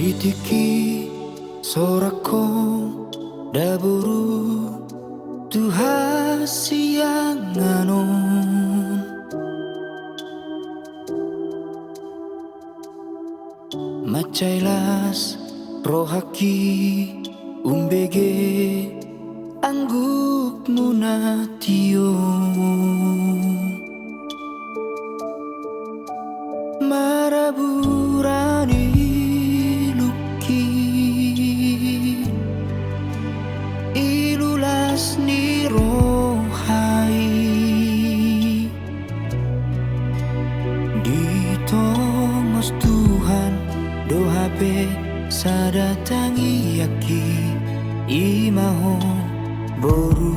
Ditiki sorako daburu Tuhan siang anon Macailas rohaki umbege angguk munatio maraburani luki ilulas ni rohai ditongos Tuhan doa be sadatangi yaki imaho boru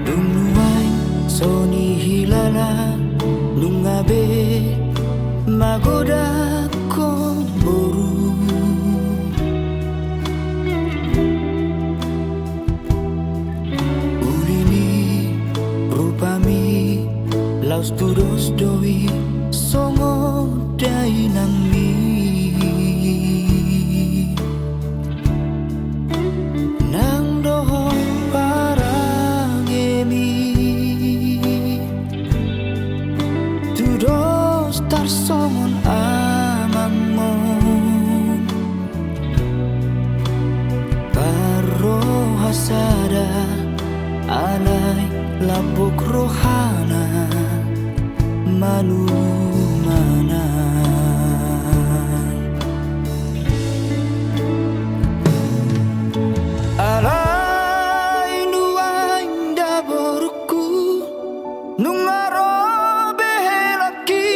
Dunguay soni hilala nungabe magoda ko boru Ulini rupami laus tudos doi songo dainami nang doho parangemi tudos tar songon amangmon paro hasada alai lapuk rohana malu mana alai nuai daborku nungaro behelaki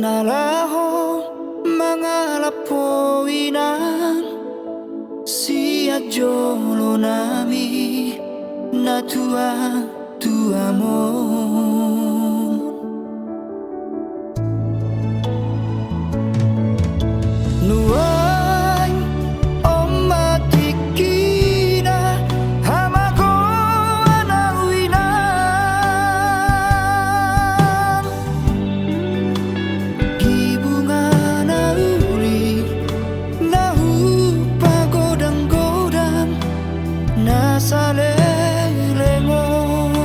nalaho mangalapoinan sia jolo nami na tua amor nuai omatikina hamago anawinan di bunga nauri nahu pagodang-godang nasalelengong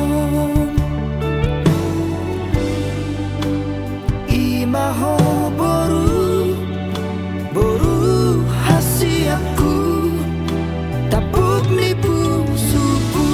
imaho boru hasiaku tapuk nipu suku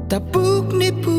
Tapuk nipu